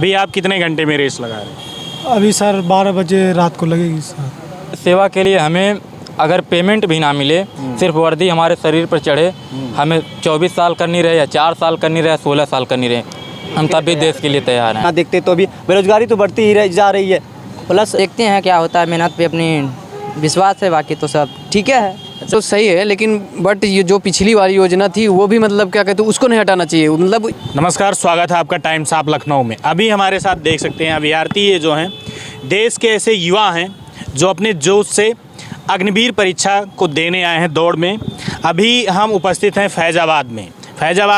अभी आप कितने घंटे में रेस लगा रहे हैं? अभी सर 12 बजे रात को लगेगी सर। सेवा के लिए हमें अगर पेमेंट भी ना मिले, सिर्फ वर्दी हमारे शरीर पर चढ़े, हमें 24 साल करनी रहे या 4 साल करनी रहे, 16 साल करनी रहे, हम तब भी देश के लिए तैयार हैं। देखते तो अभी बेरोजगारी तो बढ़ती ही जा रही है, प्लस देखते हैं क्या होता है। मेहनत पे अपनी विश्वास है, बाकी तो सब ठीक है। तो सही है, लेकिन बट ये जो पिछली वाली योजना थी वो भी मतलब क्या कहते हैं उसको नहीं हटाना चाहिए मतलब। नमस्कार, स्वागत है आपका टाइम्स ऑफ लखनऊ में। अभी हमारे साथ देख सकते हैं अभ्यर्थी ये जो हैं देश के ऐसे युवा हैं जो अपने जोश से अग्निवीर परीक्षा को देने आए हैं दौड़ में। अभी हम उपस्थित हैं फैज़ाबाद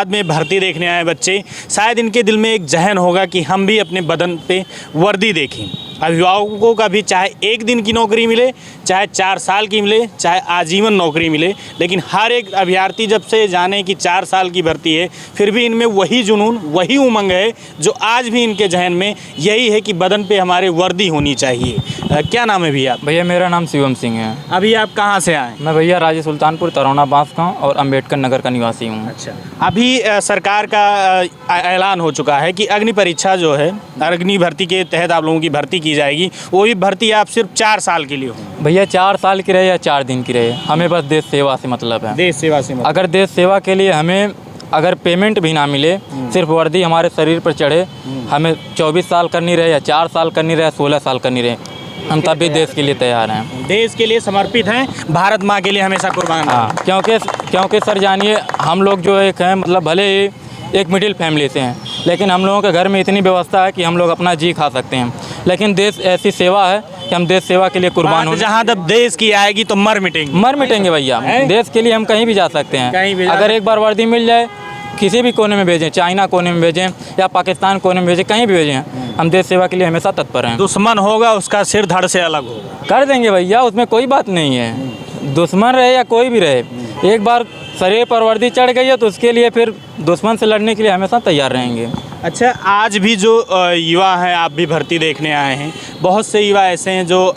में भर्ती देखने आए बच्चे। शायद इनके दिल में एक जहन होगा कि हम भी अपने बदन पे वर्दी देखें। अभिभावकों का भी चाहे एक दिन की नौकरी मिले, चाहे 4 साल की मिले, चाहे आजीवन नौकरी मिले, लेकिन हर एक अभ्यर्थी जब से जाने कि 4 साल की भर्ती है, फिर भी इनमें वही जुनून, वही उमंग है जो आज भी इनके जहन में यही है कि बदन पे हमारे वर्दी होनी चाहिए। क्या नाम है भैया? भैया मेरा नाम शिवम सिंह है। अभी आप कहाँ से आए? मैं भैया राजे सुल्तानपुर तरौना बांसगांव और अम्बेडकर नगर का निवासी हूँ। अच्छा, अभी सरकार का ऐलान हो चुका है कि अग्नि परीक्षा जो है, अग्नि भर्ती के तहत आप लोगों की भर्ती की जाएगी। वो भी भर्ती आप सिर्फ 4 साल के लिए हो। भैया 4 साल की रहे या 4 दिन की रहे, हमें बस देश सेवा से मतलब है। देश सेवा से मतलब। अगर देश सेवा के लिए हमें अगर पेमेंट भी ना मिले, सिर्फ वर्दी हमारे शरीर पर चढ़े, हमें 24 साल करनी रहे या 4 साल करनी रहे, 16 साल करनी रहे, हम तब भी देश के लिए तैयार हैं। देश के लिए समर्पित हैं, भारत माँ के लिए हमेशा कुर्बान। हाँ, क्योंकि सर जानिए हम लोग जो एक हैं मतलब भले ही एक मिडिल फैमिली से हैं, लेकिन हम लोगों के घर में इतनी व्यवस्था है कि हम लोग अपना जी खा सकते हैं। लेकिन देश ऐसी सेवा है कि हम देश सेवा के लिए कुर्बान हो। जहाँ तक देश की आएगी तो मर मिटेंगे भैया। देश के लिए हम कहीं भी जा सकते हैं। अगर एक बार वर्दी मिल जाए, किसी भी कोने में भेजें, चाइना कोने में भेजें या पाकिस्तान कोने में भेजें, कहीं भी भेजें, हम देश सेवा के लिए हमेशा तत्पर हैं। दुश्मन होगा उसका सिर धड़ से अलग होगा, कर देंगे भैया, उसमें कोई बात नहीं है। दुश्मन रहे या कोई भी रहे, एक बार शरीर पर वर्दी चढ़ गई है तो उसके लिए फिर दुश्मन से लड़ने के लिए हमेशा तैयार रहेंगे। अच्छा, आज भी जो युवा हैं, आप भी भर्ती देखने आए हैं, बहुत से युवा ऐसे हैं जो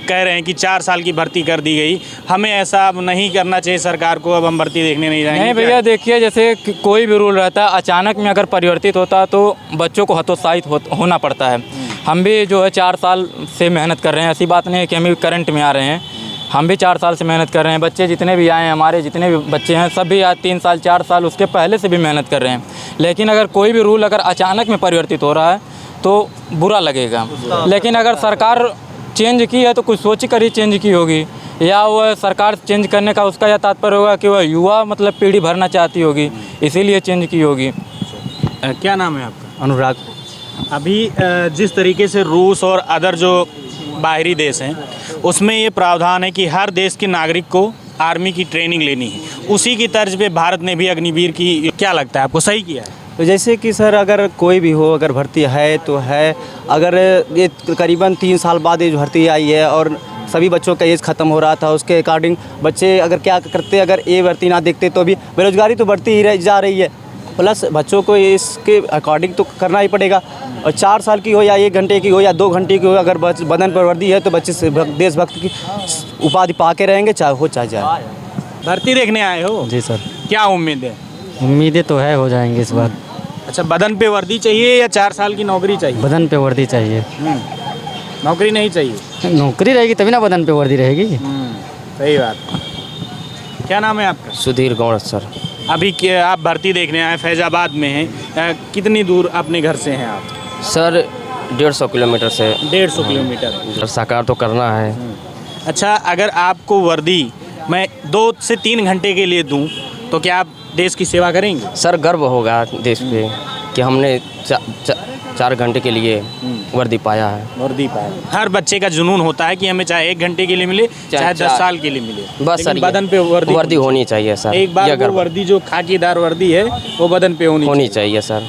कह रहे हैं कि 4 साल की भर्ती कर दी गई, हमें ऐसा अब नहीं करना चाहिए सरकार को, अब हम भर्ती देखने नहीं जाएंगे। नहीं भैया, देखिए जैसे कोई भी रूल रहता है, अचानक में अगर परिवर्तित होता है तो बच्चों को हतोत्साहित होना पड़ता है। हम भी जो है 4 साल से मेहनत कर रहे हैं, ऐसी बात नहीं है कि हम भी करंट में आ रहे हैं, हम भी 4 साल से मेहनत कर रहे हैं। बच्चे जितने भी आए हैं, हमारे जितने भी बच्चे हैं, सब भी आज 3 साल 4 साल उसके पहले से भी मेहनत कर रहे हैं। लेकिन अगर कोई भी रूल अगर अचानक में परिवर्तित हो रहा है तो बुरा लगेगा। लेकिन अगर सरकार चेंज की है तो कुछ सोच कर ही चेंज की होगी, या वह सरकार चेंज करने का उसका यह तात्पर्य होगा कि वह युवा मतलब पीढ़ी भरना चाहती होगी, इसीलिए चेंज की होगी। क्या नाम है आपका? अनुराग। अभी जिस तरीके से रूस और अदर जो बाहरी देश हैं उसमें ये प्रावधान है कि हर देश के नागरिक को आर्मी की ट्रेनिंग लेनी है, उसी की तर्ज पे भारत ने भी अग्निवीर की, क्या लगता है आपको सही किया है? तो जैसे कि सर अगर कोई भी हो, अगर भर्ती है तो है, अगर ये करीबन 3 साल बाद ये भर्ती आई है और सभी बच्चों का एज ख़त्म हो रहा था, उसके अकॉर्डिंग बच्चे अगर क्या करते, अगर ये भर्ती ना देखते तो भी बेरोजगारी तो बढ़ती ही जा रही है, प्लस बच्चों को इसके अकॉर्डिंग तो करना ही पड़ेगा। और 4 साल की हो या 1 घंटे की हो या 2 घंटे की हो, अगर बदन पर वर्दी है तो बच्चे से देशभक्त की उपाधि पा के रहेंगे, चाहे जाए। भर्ती देखने आए हो? जी सर। क्या उम्मीद है? उम्मीदें तो है हो जाएंगे इस बार। अच्छा, बदन पे वर्दी चाहिए या 4 साल की नौकरी चाहिए? बदन पे वर्दी चाहिए। नौकरी नहीं चाहिए? नौकरी रहेगी तभी ना बदन पे वर्दी रहेगी। सही बात। क्या नाम है आपका? सुधीर गौड़ सर। अभी आप भर्ती देखने आए, फैज़ाबाद में हैं, कितनी दूर अपने घर से हैं आप? सर 150 किलोमीटर से। 150 किलोमीटर। साकार तो करना है। अच्छा, अगर आपको वर्दी मैं 2 से 3 घंटे के लिए दूं तो क्या आप देश की सेवा करेंगे? सर गर्व होगा देश पे कि हमने 4 घंटे के लिए वर्दी पाया है। वर्दी पाया। हर बच्चे का जुनून होता है कि हमें चाहे 1 घंटे के लिए मिले, चाहे 10 साल के लिए मिले, बस सर बदन पे वर्दी होनी चाहिए सर। एक बार वो वर्दी जो खाकीदार वर्दी है वो बदन पे होनी चाहिए सर।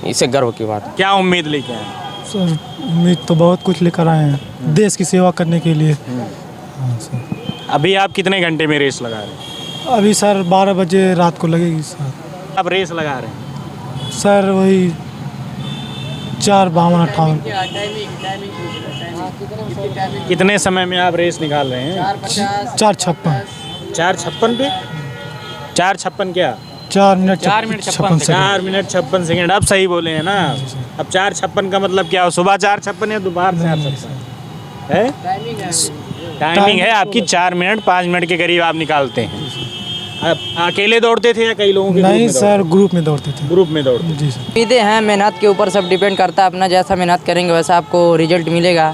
इससे गर्व की बात। क्या उम्मीद लेके आए सर? उम्मीद तो बहुत कुछ लेकर आए हैं देश की सेवा करने के लिए। हाँ सर। अभी आप कितने घंटे में रेस लगा रहे हैं? अभी सर 12 बजे रात को लगेगी सर। आप रेस लगा रहे हैं सर? वही 4:52-58। कितने समय में आप रेस निकाल रहे हैं? 4:56। 4:56 पे? 4:56 क्या? 4 minute 4 minute 56 56 second. 4 minute 56 second. अब सही बोले हैं ना। अब 4:56 का मतलब क्या हो? सुबह 4:56 या दोपहर 4:56 है? टाइमिंग है आपकी 4 मिनट 5 मिनट के करीब आप निकालते हैं। अब अकेले दौड़ते थे या कई लोगों के ग्रुप नहीं में सर, ग्रुप में दौड़ते थे। ग्रुप में दौड़ते? जी सर। उम्मीदें हैं, मेहनत के ऊपर सब डिपेंड करता है। अपना जैसा मेहनत करेंगे वैसा आपको रिजल्ट मिलेगा।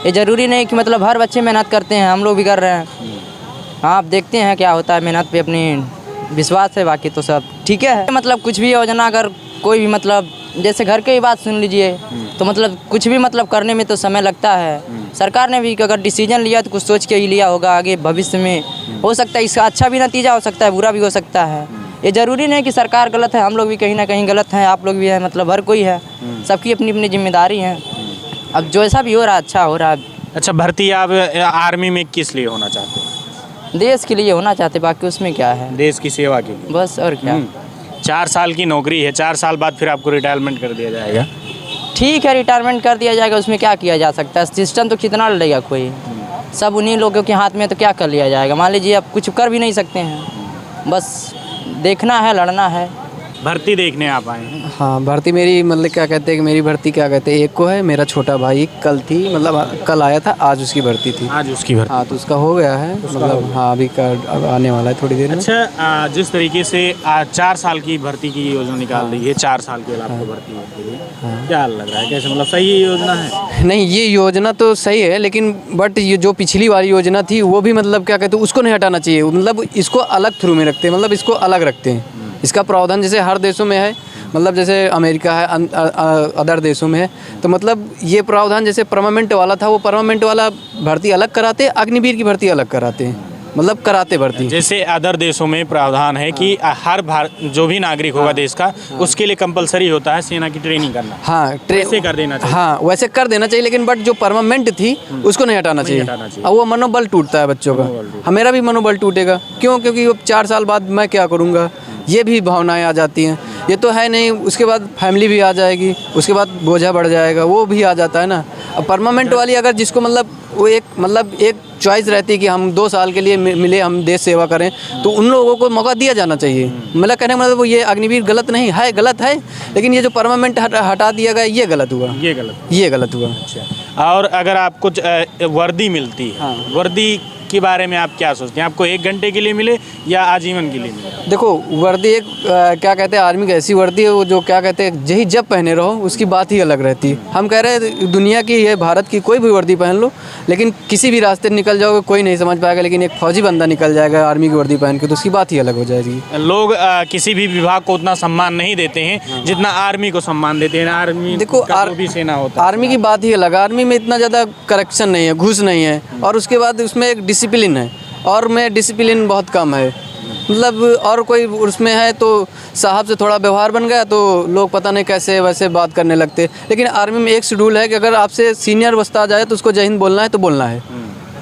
ये ज़रूरी नहीं कि मतलब हर बच्चे मेहनत करते हैं, हम लोग भी कर रहे हैं। हाँ, आप देखते हैं क्या होता है। मेहनत पे अपनी विश्वास है, बाकी तो सब ठीक है। मतलब कुछ भी योजना अगर कोई भी मतलब जैसे घर के ही बात सुन लीजिए, तो मतलब कुछ भी मतलब करने में तो समय लगता है। सरकार ने भी अगर डिसीजन लिया तो कुछ सोच के ही लिया होगा। आगे भविष्य में हो सकता है इसका अच्छा भी नतीजा हो सकता है, बुरा भी हो सकता है। ये ज़रूरी नहीं कि सरकार गलत है, हम लोग भी कहीं ना कहीं गलत हैं, आप लोग भी हैं, मतलब हर कोई है। सबकी अपनी अपनी जिम्मेदारी है। अब जो ऐसा भी हो रहा है अच्छा हो रहा है। अच्छा, भर्ती आप आर्मी में किस लिए होना चाहते हैं? देश के लिए होना चाहते, बाकी उसमें क्या है, देश की सेवा के लिए। बस और क्या। 4 साल की नौकरी है, 4 साल बाद फिर आपको रिटायरमेंट कर दिया जाएगा। ठीक है, रिटायरमेंट कर दिया जाएगा, उसमें क्या किया जा सकता है? सिस्टम तो कितना लड़ेगा कोई, सब उन्हीं लोगों के हाथ में, तो क्या कर लिया जाएगा? मान लीजिए आप कुछ कर भी नहीं सकते हैं, बस देखना है, लड़ना है। भर्ती देखने आप आए हैं? हाँ, भर्ती मेरी मतलब क्या कहते हैं कि मेरी भर्ती क्या कहते हैं, एक को है, मेरा छोटा भाई कल थी, मतलब कल आया था, आज उसकी भर्ती थी। आज उसकी भर्ती? हाँ, तो उसका हो गया है, मतलब हाँ अभी अब आने वाला है थोड़ी देर में। अच्छा, जिस तरीके से 4 साल की भर्ती की योजना निकाल रही है, 4 साल के बाद आपको भर्ती होती है, क्या लग रहा है? कैसे, मतलब सही योजना है? नहीं, ये योजना तो सही है, लेकिन बट ये जो पिछली वाली योजना थी वो भी मतलब क्या कहते हैं उसको नहीं हटाना चाहिए। मतलब इसको अलग थ्रू में रखते हैं, मतलब इसको अलग रखते हैं। इसका प्रावधान जैसे हर देशों में है, मतलब जैसे अमेरिका है, अदर देशों में है, तो मतलब ये प्रावधान जैसे परमानेंट वाला था, वो परमानेंट वाला भर्ती अलग कराते, अग्निवीर की भर्ती अलग कराते हैं, मतलब कराते भर्ती। जैसे अदर देशों में प्रावधान है कि हर जो भी नागरिक होगा देश का, उसके लिए कंपलसरी होता है सेना की ट्रेनिंग करना। हाँ, वैसे कर देना चाहिए। हाँ, वैसे कर देना चाहिए, लेकिन बट जो परमानेंट थी उसको नहीं हटाना चाहिए। अब वो मनोबल टूटता है बच्चों का। मेरा भी मनोबल टूटेगा, क्यों? क्योंकि अब 4 साल बाद मैं क्या करूँगा, ये भी भावनाएं आ जाती हैं। ये तो है नहीं, उसके बाद फैमिली भी आ जाएगी, उसके बाद बोझा बढ़ जाएगा, वो भी आ जाता है ना। अब परमानेंट वाली अगर जिसको मतलब वो एक चॉइस रहती है कि हम 2 साल के लिए मिले, हम देश सेवा करें, तो उन लोगों को मौका दिया जाना चाहिए। मेरा कहने का मतलब वो ये अग्निवीर गलत नहीं है, गलत है, लेकिन ये जो परमानेंट हटा दिया गया ये गलत हुआ। ये गलत हुआ। अच्छा, और अगर आपको वर्दी मिलती है, हाँ। वर्दी के बारे में आप क्या सोचते हैं? आपको 1 घंटे के लिए मिले या आजीवन के लिए मिले? देखो, वर्दी एक क्या कहते हैं, आर्मी की ऐसी वर्दी है वो जो क्या कहते हैं यही जब पहने रहो उसकी बात ही अलग रहती है। हम कह रहे हैं दुनिया की है, भारत की कोई भी वर्दी पहन लो, लेकिन किसी भी रास्ते निकल जाओगे कोई नहीं समझ पाएगा, लेकिन एक फौजी बंदा निकल जाएगा आर्मी की वर्दी पहन के, तो उसकी बात ही अलग हो जाएगी। लोग किसी भी विभाग को उतना सम्मान नहीं देते हैं जितना आर्मी को सम्मान देते हैं। आर्मी देखो, भी सेना होता है। आर्मी की बात ही अलग। आर्मी में इतना ज़्यादा करप्शन नहीं है, घूस नहीं है, और उसके बाद उसमें एक डिसिप्लिन है, और में डिसिप्लिन बहुत कम है। मतलब और कोई उसमें है तो साहब से थोड़ा व्यवहार बन गया तो लोग पता नहीं कैसे वैसे बात करने लगते। लेकिन आर्मी में एक शेड्यूल है कि अगर आपसे सीनियर बस्ता आ जाए तो उसको जय हिंद बोलना है तो बोलना है।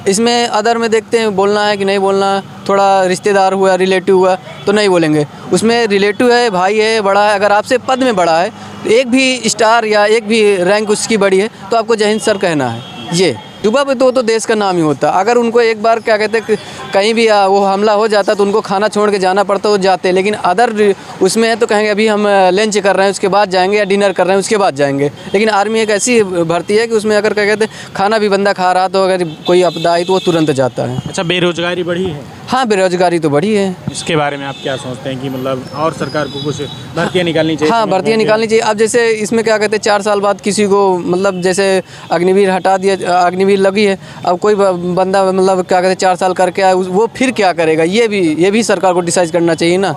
इसमें अदर में देखते हैं बोलना है कि नहीं बोलना, थोड़ा रिश्तेदार हुआ, रिलेटिव हुआ तो नहीं बोलेंगे। उसमें रिलेटिव है, भाई है, बड़ा है, अगर आपसे पद में बड़ा है, एक भी स्टार या एक भी रैंक उसकी बड़ी है तो आपको जय हिंद सर कहना है। ये सुबह पे तो देश का नाम ही होता। अगर उनको एक बार क्या कहते हैं कहीं भी वो हमला हो जाता तो उनको खाना छोड़ के जाना पड़ता, वो जाते, लेकिन अदर उसमें है तो कहेंगे अभी हम लंच कर रहे हैं उसके बाद जाएंगे, या डिनर कर रहे हैं उसके बाद जाएंगे। लेकिन आर्मी एक ऐसी भर्ती है कि उसमें अगर क्या कहते हैं खाना भी बंदा खा रहा तो अगर कोई आपदा आई तो वो तुरंत जाता है। अच्छा, बेरोजगारी बढ़ी है? हाँ, बेरोजगारी तो बढ़ी है। इसके बारे में आप क्या सोचते हैं कि मतलब और सरकार को कुछ भर्तियाँ निकालनी चाहिए? हाँ, भर्तियाँ निकालनी चाहिए। अब जैसे इसमें क्या कहते हैं 4 साल बाद किसी को मतलब जैसे अग्निवीर हटा दिया, अग्निवीर लगी है, अब कोई बंदा मतलब क्या कहते हैं 4 साल करके आया, वो फिर क्या करेगा? ये भी सरकार को डिसाइड करना चाहिए ना।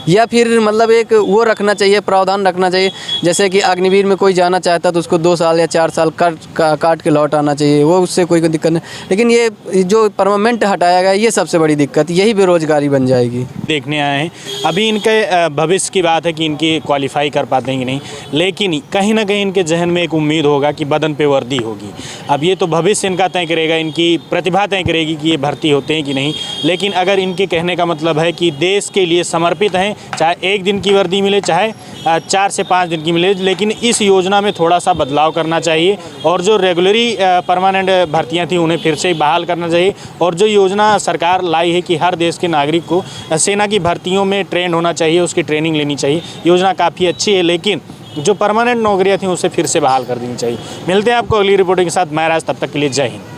या फिर मतलब एक वो रखना चाहिए, प्रावधान रखना चाहिए, जैसे कि अग्निवीर में कोई जाना चाहता तो उसको 2 साल या 4 साल काट के लौट आना चाहिए, वो उससे कोई दिक्कत नहीं। लेकिन ये जो परमानेंट हटाया गया ये सबसे बड़ी दिक्कत, यही बेरोजगारी बन जाएगी। देखने आए हैं अभी इनके भविष्य की बात है कि इनकी क्वालिफाई कर पाते हैं कि नहीं, लेकिन कहीं ना कहीं इनके जहन में एक उम्मीद होगा कि बदन पे वर्दी होगी। अब ये तो भविष्य इनका तय करेगा, इनकी प्रतिभा तय करेगी कि ये भर्ती होते हैं कि नहीं। लेकिन अगर इनके कहने का मतलब है कि देश के लिए समर्पित हैं चाहे 1 दिन की वर्दी मिले, चाहे 4 से 5 दिन की मिले, लेकिन इस योजना में थोड़ा सा बदलाव करना चाहिए और जो रेगुलरी परमानेंट भर्तियां थी उन्हें फिर से बहाल करना चाहिए। और जो योजना सरकार लाई है कि हर देश के नागरिक को सेना की भर्तियों में ट्रेंड होना चाहिए, उसकी ट्रेनिंग लेनी चाहिए, योजना काफ़ी अच्छी है, लेकिन जो परमानेंट नौकरियां थी उसे फिर से बहाल कर देनी चाहिए। मिलते हैं आपको अगली रिपोर्टिंग के साथ। मैं राज, तब तक के लिए जय हिंद।